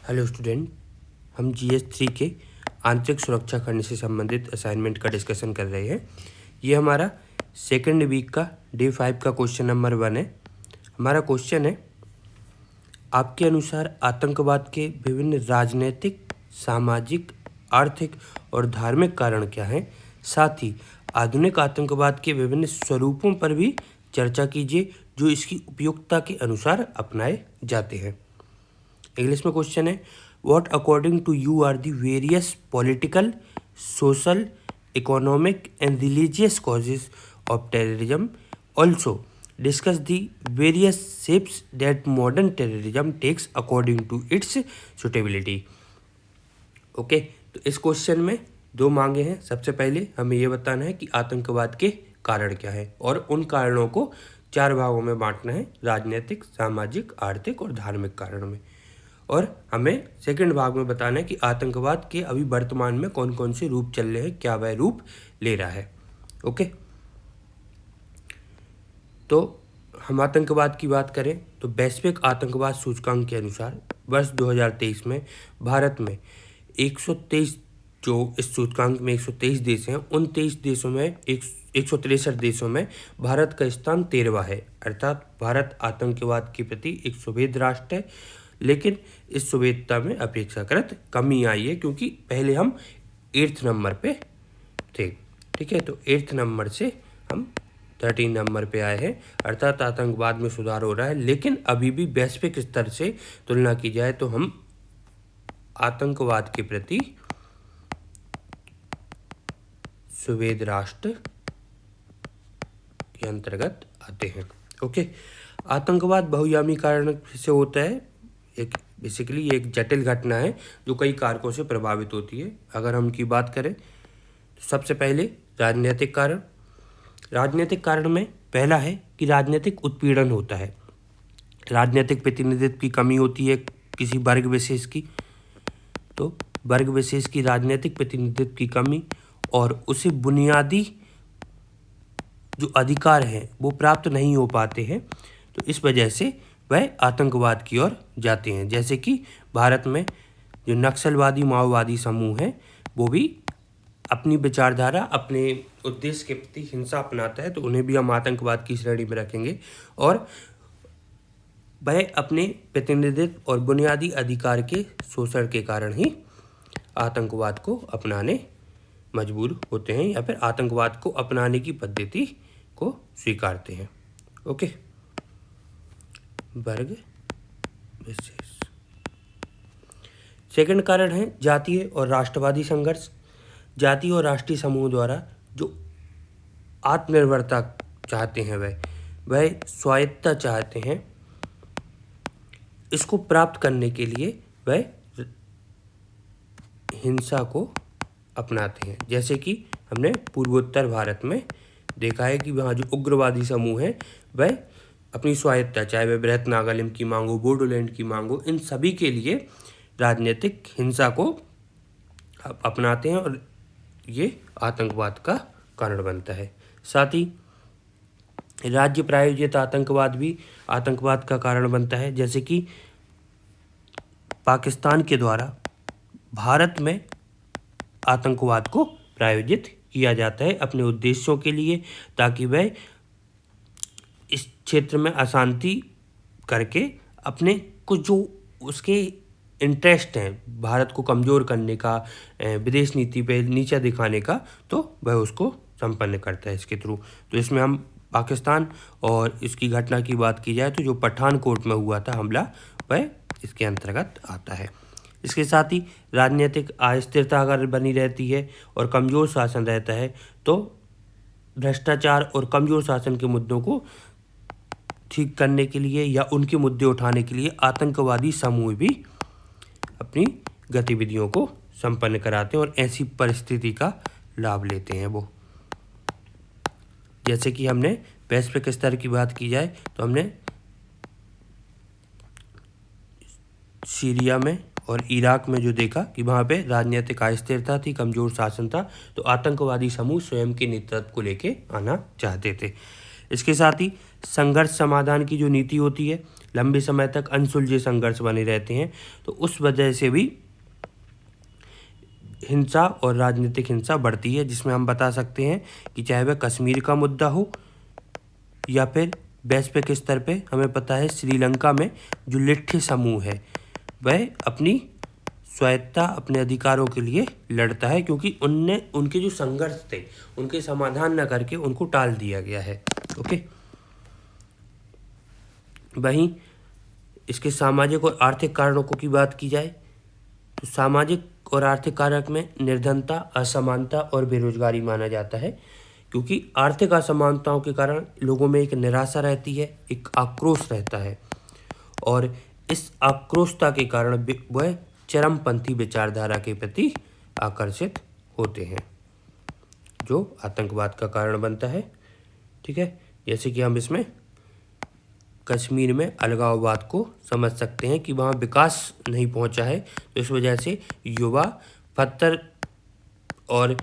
Hello student, हम GS3 के आंतरिक सुरक्षा खंड से संबंधित असाइनमेंट का डिस्कशन कर रहे हैं। ये हमारा सेकंड वीक का डे 5 का क्वेश्चन नंबर 1 है। हमारा क्वेश्चन है, आपके अनुसार आतंकवाद के विभिन्न राजनीतिक, सामाजिक, आर्थिक और धार्मिक कारण क्या हैं? साथ ही आधुनिक आतंकवाद के विभिन्न स्वरूपों पर भी चर्चा कीजिए जो इसकी उपयुक्तता के अनुसार अपनाए जाते हैं। इंग्लिश में क्वेश्चन है, what according to you are the various political, social, economic and religious causes of terrorism? Also discuss the various shapes that modern terrorism takes according to its suitability. Okay, तो इस question में दो मांगे हैं। सबसे पहले हमें ये बताना है कि आतंकवाद के कारण क्या है और उन कारणों को 4 भागों में बांटना है, राजनीतिक, सामाजिक, आर्थिक और धार्मिक कारणों में। और हमें सेकंड भाग में बताना है कि आतंकवाद के अभी वर्तमान में कौन कौन से रूप चल रहे हैं, क्या वह रूप ले रहा है। ओके, तो हम आतंकवाद की बात करें तो वैश्विक आतंकवाद सूचकांक के अनुसार वर्ष 2023 में भारत में 123, जो इस सूचकांक में 123 देश हैं, उन 23 देशों में 163 देशों में भारत का स्थान 13वां है। अर्थात भारत आतंकवाद के प्रति एक सुभेद राष्ट्र है, लेकिन इस सुभेदता में अपेक्षाकृत कमी आई है क्योंकि पहले हम 8th नंबर पे थे। ठीक है, तो 8th नंबर से हम 13 नंबर पे आए हैं। अर्थात आतंकवाद में सुधार हो रहा है, लेकिन अभी भी वैश्विक स्तर से तुलना की जाए तो हम आतंकवाद के प्रति सुभेद राष्ट्र के अंतर्गत आते हैं। ओके, आतंकवाद बहुआयामी कारण से होता है। बेसिकली एक जटिल घटना है जो कई कारकों से प्रभावित होती है। अगर हम की बात करें तो सबसे पहले राजनीतिक कारण। राजनीतिक कारण में पहला है कि राजनीतिक उत्पीड़न होता है। राजनीतिक प्रतिनिधित्व की कमी होती है किसी वर्ग विशेष की, तो वर्ग विशेष की राजनीतिक प्रतिनिधित्व की कमी और उसे बुनियादी जो अधिकार हैं वो प्राप्त नहीं हो पाते हैं, तो इस वजह से वह आतंकवाद की ओर जाते हैं। जैसे कि भारत में जो नक्सलवादी माओवादी समूह हैं वो भी अपनी विचारधारा, अपने उद्देश्य के प्रति हिंसा अपनाता है, तो उन्हें भी हम आतंकवाद की श्रेणी में रखेंगे। और वह अपने प्रतिनिधित्व और बुनियादी अधिकार के शोषण के कारण ही आतंकवाद को अपनाने मजबूर होते हैं या फिर आतंकवाद को अपनाने की पद्धति को स्वीकारते हैं। ओके, वर्ग विशेष। सेकंड कारण है जातीय और राष्ट्रवादी संघर्ष। जातीय और राष्ट्रीय समूह द्वारा जो आत्मनिर्भरता चाहते हैं वह स्वायत्तता चाहते हैं, इसको प्राप्त करने के लिए वह हिंसा को अपनाते हैं। जैसे कि हमने पूर्वोत्तर भारत में देखा है कि वहाँ जो उग्रवादी समूह हैं वह अपनी स्वायत्तता, चाहे वह बृहत नागालैंड की मांग हो, बोडोलैंड की मांग हो, इन सभी के लिए राजनीतिक हिंसा को अपनाते हैं और ये आतंकवाद का कारण बनता है। साथ ही राज्य प्रायोजित आतंकवाद भी आतंकवाद का कारण बनता है। जैसे कि पाकिस्तान के द्वारा भारत में आतंकवाद को प्रायोजित किया जाता है अपने उद्देश्यों के लिए, ताकि वह इस क्षेत्र में अशांति करके अपने कुछ जो उसके इंटरेस्ट हैं, भारत को कमज़ोर करने का, विदेश नीति पे नीचा दिखाने का, तो वह उसको संपन्न करता है इसके थ्रू। तो इसमें हम पाकिस्तान और इसकी घटना की बात की जाए तो जो पठानकोट में हुआ था हमला, वह इसके अंतर्गत आता है। इसके साथ ही राजनीतिक अस्थिरता अगर बनी रहती है और कमज़ोर शासन रहता है तो भ्रष्टाचार और कमज़ोर शासन के मुद्दों को ठीक करने के लिए या उनके मुद्दे उठाने के लिए आतंकवादी समूह भी अपनी गतिविधियों को संपन्न कराते हैं और ऐसी परिस्थिति का लाभ लेते हैं वो। जैसे कि हमने वैश्विक स्तर की बात की जाए तो हमने सीरिया में और इराक में जो देखा कि वहाँ पे राजनीतिक अस्थिरता थी, कमज़ोर शासन था, तो आतंकवादी समूह स्वयं के नेतृत्व को लेके आना चाहते थे। इसके साथ ही संघर्ष समाधान की जो नीति होती है, लंबे समय तक अनसुलझे संघर्ष बने रहते हैं, तो उस वजह से भी हिंसा और राजनीतिक हिंसा बढ़ती है, जिसमें हम बता सकते हैं कि चाहे वह कश्मीर का मुद्दा हो या फिर वैश्विक स्तर पे हमें पता है श्रीलंका में जो लिट्ठे समूह है वह अपनी स्वायत्ता, अपने अधिकारों के लिए लड़ता है, क्योंकि उनके जो संघर्ष थे उनके समाधान न करके उनको टाल दिया गया है। ओके, वहीं इसके सामाजिक और आर्थिक कारणों की बात की जाए तो सामाजिक और आर्थिक कारक में निर्धनता, असमानता और बेरोजगारी माना जाता है, क्योंकि आर्थिक असमानताओं के कारण लोगों में एक निराशा रहती है, एक आक्रोश रहता है, और इस आक्रोशता के कारण वह चरमपंथी विचारधारा के प्रति आकर्षित होते हैं, जो आतंकवाद का कारण बनता है। ठीक है, जैसे कि हम इसमें कश्मीर में अलगाववाद को समझ सकते हैं कि वहाँ विकास नहीं पहुँचा है, तो इस वजह से युवा पत्थर और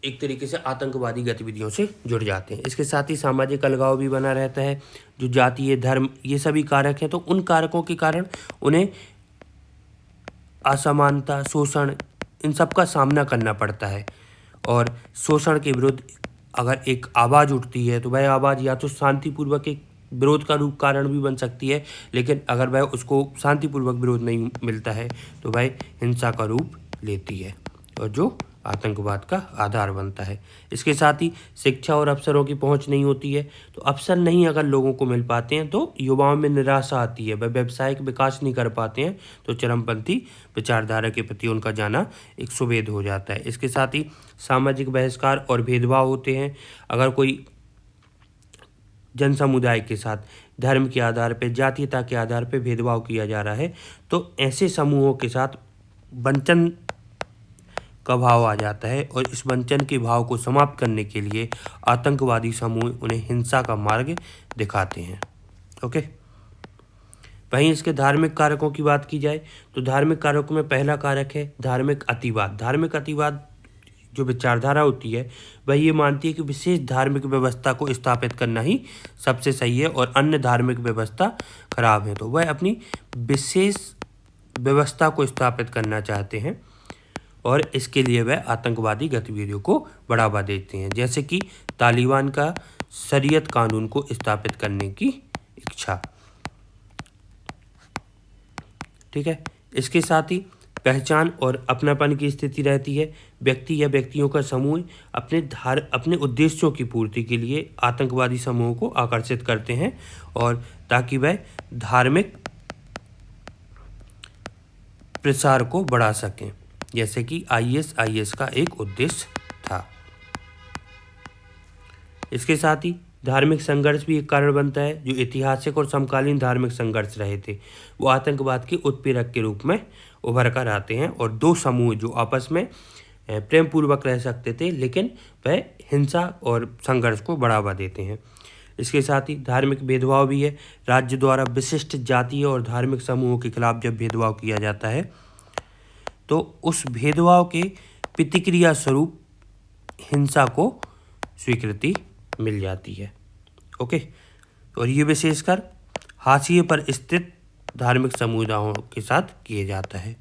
एक तरीके से आतंकवादी गतिविधियों से जुड़ जाते हैं। इसके साथ ही सामाजिक अलगाव भी बना रहता है, जो जातीय, धर्म, ये सभी कारक हैं, तो उन कारकों के कारण उन्हें असमानता, शोषण, इन सब का सामना करना पड़ता है। और शोषण के विरुद्ध अगर एक आवाज़ उठती है तो वह आवाज़ या तो शांतिपूर्वक एक विरोध का रूप कारण भी बन सकती है, लेकिन अगर वह उसको शांतिपूर्वक विरोध नहीं मिलता है तो वह हिंसा का रूप लेती है, और जो आतंकवाद का आधार बनता है। इसके साथ ही शिक्षा और अवसरों की पहुंच नहीं होती है, तो अवसर नहीं अगर लोगों को मिल पाते हैं तो युवाओं में निराशा आती है, वह व्यावसायिक विकास नहीं कर पाते हैं, तो चरमपंथी विचारधारा के प्रति उनका जाना एक सुभेद हो जाता है। इसके साथ ही सामाजिक बहिष्कार और भेदभाव होते हैं। अगर कोई जन समुदाय के साथ धर्म के आधार पर, जातीयता के आधार पर भेदभाव किया जा रहा है, तो ऐसे समूहों के साथ वंचन का भाव आ जाता है, और इस वंचन के भाव को समाप्त करने के लिए आतंकवादी समूह उन्हें हिंसा का मार्ग दिखाते हैं। ओके, वहीं इसके धार्मिक कारकों की बात की जाए तो धार्मिक कारकों में पहला कारक है धार्मिक अतिवाद। धार्मिक अतिवाद जो विचारधारा होती है वह ये मानती है कि विशेष धार्मिक व्यवस्था को स्थापित करना ही सबसे सही है और अन्य धार्मिक व्यवस्था खराब है, तो वह अपनी विशेष व्यवस्था को स्थापित करना चाहते हैं, और इसके लिए वह आतंकवादी गतिविधियों को बढ़ावा देते हैं, जैसे कि तालिबान का शरीयत कानून को स्थापित करने की इच्छा। ठीक है, इसके साथ ही पहचान और अपनापन की स्थिति रहती है। व्यक्ति या व्यक्तियों का समूह अपने उद्देश्यों की पूर्ति के लिए आतंकवादी समूहों को आकर्षित करते हैं, और ताकि वह धार्मिक प्रसार को बढ़ा सकें, जैसे कि ISIS का एक उद्देश्य था। इसके साथ ही धार्मिक संघर्ष भी एक कारण बनता है। जो ऐतिहासिक और समकालीन धार्मिक संघर्ष रहे थे वो आतंकवाद के उत्प्रेरक के रूप में उभर कर आते हैं, और दो समूह जो आपस में प्रेम पूर्वक रह सकते थे लेकिन वह हिंसा और संघर्ष को बढ़ावा देते हैं। इसके साथ ही धार्मिक भेदभाव भी है। राज्य द्वारा विशिष्ट जातीय और धार्मिक समूहों के खिलाफ जब भेदभाव किया जाता है तो उस भेदभाव के प्रतिक्रिया स्वरूप हिंसा को स्वीकृति मिल जाती है। ओके, और ये विशेषकर हाशिए पर स्थित धार्मिक समुदायों के साथ किया जाता है।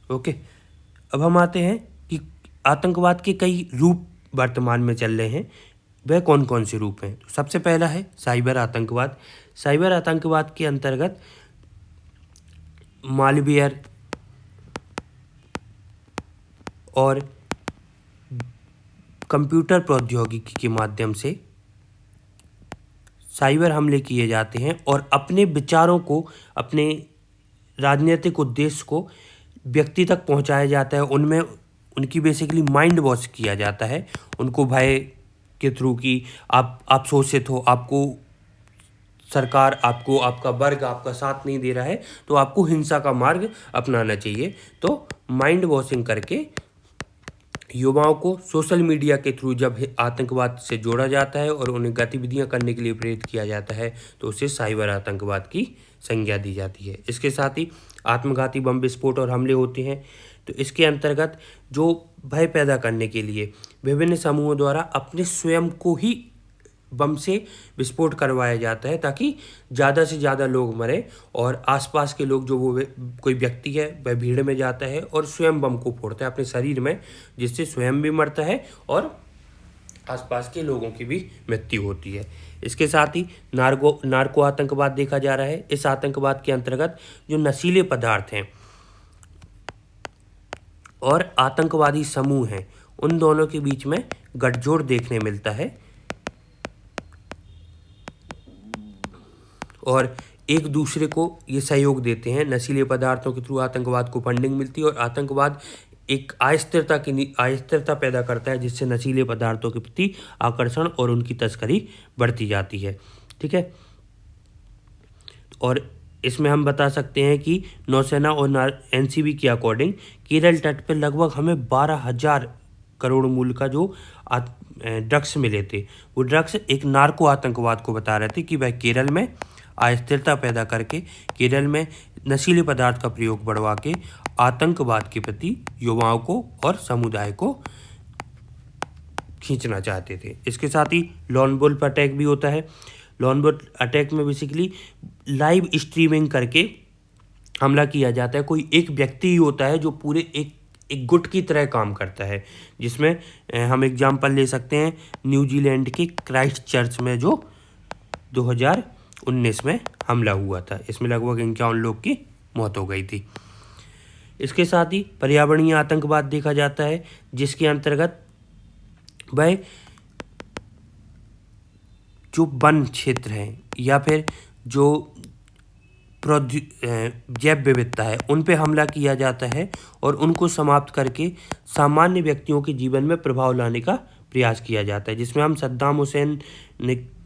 ओके, अब हम आते हैं कि आतंकवाद के कई रूप वर्तमान में चल रहे हैं, वह कौन कौन से रूप हैं। तो सबसे पहला है साइबर आतंकवाद। साइबर आतंकवाद के अंतर्गत मालवेयर और कंप्यूटर प्रौद्योगिकी के माध्यम से साइबर हमले किए जाते हैं और अपने विचारों को, अपने राजनीतिक उद्देश्य को व्यक्ति तक पहुंचाया जाता है। उनमें उनकी बेसिकली माइंड वॉश किया जाता है, उनको भय के थ्रू कि आप शोषित हो, आपको सरकार, आपको आपका वर्ग आपका साथ नहीं दे रहा है, तो आपको हिंसा का मार्ग अपनाना चाहिए। तो माइंड वॉशिंग करके युवाओं को सोशल मीडिया के थ्रू जब आतंकवाद से जोड़ा जाता है और उन्हें गतिविधियां करने के लिए प्रेरित किया जाता है तो उसे साइबर आतंकवाद की संज्ञा दी जाती है। इसके साथ ही आत्मघाती बम विस्फोट और हमले होते हैं, तो इसके अंतर्गत जो भय पैदा करने के लिए विभिन्न समूहों द्वारा अपने स्वयं को ही बम से विस्फोट करवाया जाता है ताकि ज़्यादा से ज़्यादा लोग मरें और आसपास के लोग जो वो कोई व्यक्ति है वह भीड़ में जाता है और स्वयं बम को फोड़ता है अपने शरीर में, जिससे स्वयं भी मरता है और आसपास के लोगों की भी मृत्यु होती है। इसके साथ ही नार्को आतंकवाद देखा जा रहा है। इस आतंकवाद के अंतर्गत जो नशीले पदार्थ हैं और आतंकवादी समूह हैं उन दोनों के बीच में गठजोड़ देखने मिलता है और एक दूसरे को ये सहयोग देते हैं। नशीले पदार्थों के थ्रू आतंकवाद को फंडिंग मिलती है और आतंकवाद एक अस्थिरता पैदा करता है, जिससे नशीले पदार्थों के प्रति आकर्षण और उनकी तस्करी बढ़ती जाती है। ठीक है, और इसमें हम बता सकते हैं कि नौसेना और एनसीबी के अकॉर्डिंग केरल तट पर लगभग हमें 12,000 करोड़ मूल्य का जो ड्रग्स मिले थे, वो ड्रग्स एक नार्को आतंकवाद को बता रहे थे कि वह केरल में अस्थिरता पैदा करके केरल में नशीले पदार्थ का प्रयोग बढ़वा के आतंकवाद के प्रति युवाओं को और समुदाय को खींचना चाहते थे। इसके साथ ही लॉन वुल्फ अटैक भी होता है। लॉन वुल्फ अटैक में बेसिकली लाइव स्ट्रीमिंग करके हमला किया जाता है। कोई एक व्यक्ति ही होता है जो पूरे एक गुट की तरह काम करता है, जिसमें हम एग्जाम्पल ले सकते हैं न्यूजीलैंड के क्राइस्ट चर्च में जो 2019 में हमला हुआ था। इसमें लगभग 51 लोग की मौत हो गई थी। इसके साथ ही पर्यावरणीय आतंकवाद देखा जाता है, जिसके अंतर्गत वह जो वन क्षेत्र हैं या फिर जो जैव विविधता है उन पे हमला किया जाता है और उनको समाप्त करके सामान्य व्यक्तियों के जीवन में प्रभाव लाने का प्रयास किया जाता है, जिसमें हम सद्दाम हुसैन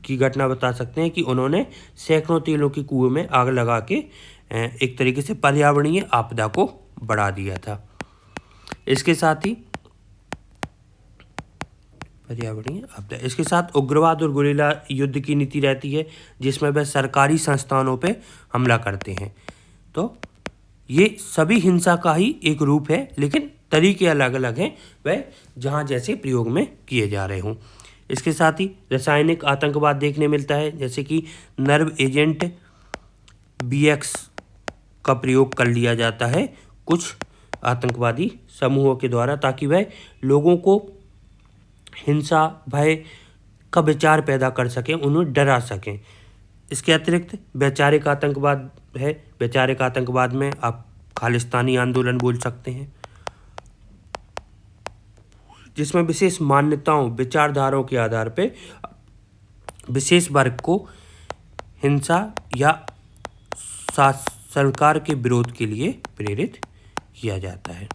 की घटना बता सकते हैं कि उन्होंने सैकड़ों तेलों के कुएं में आग लगा के एक तरीके से पर्यावरणीय आपदा को बढ़ा दिया था। इसके साथ ही पर्यावरणीय आपदा, इसके साथ उग्रवाद और गुरिल्ला युद्ध की नीति रहती है, जिसमें वह सरकारी संस्थानों पे हमला करते हैं। तो ये सभी हिंसा का ही एक रूप है, लेकिन तरीके अलग अलग हैं, वह जहाँ जैसे प्रयोग में किए जा रहे हों। इसके साथ ही रासायनिक आतंकवाद देखने मिलता है, जैसे कि नर्व एजेंट BX का प्रयोग कर लिया जाता है कुछ आतंकवादी समूहों के द्वारा, ताकि वह लोगों को हिंसा भय का विचार पैदा कर सकें, उन्हें डरा सकें। इसके अतिरिक्त वैचारिक आतंकवाद है। वैचारिक आतंकवाद में आप खालिस्तानी आंदोलन बोल सकते हैं, जिसमें विशेष मान्यताओं विचारधाराओं के आधार पर विशेष वर्ग को हिंसा या सरकार के विरोध के लिए प्रेरित किया जाता है।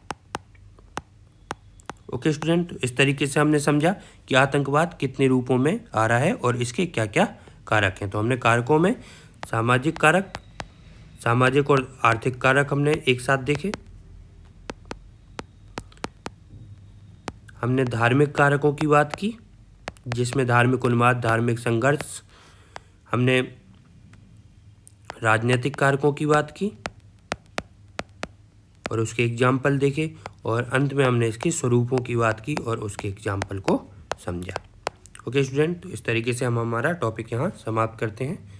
ओके स्टूडेंट, इस तरीके से हमने समझा कि आतंकवाद कितने रूपों में आ रहा है और इसके क्या क्या कारक हैं। तो हमने कारकों में सामाजिक कारक, सामाजिक और आर्थिक कारक हमने एक साथ देखे। हमने धार्मिक कारकों की बात की, जिसमें धार्मिक उन्माद, धार्मिक संघर्ष। हमने राजनीतिक कारकों की बात की और उसके एग्जाम्पल देखे, और अंत में हमने इसके स्वरूपों की बात की और उसके एग्जाम्पल को समझा। ओके स्टूडेंट, तो इस तरीके से हम हमारा टॉपिक यहाँ समाप्त करते हैं।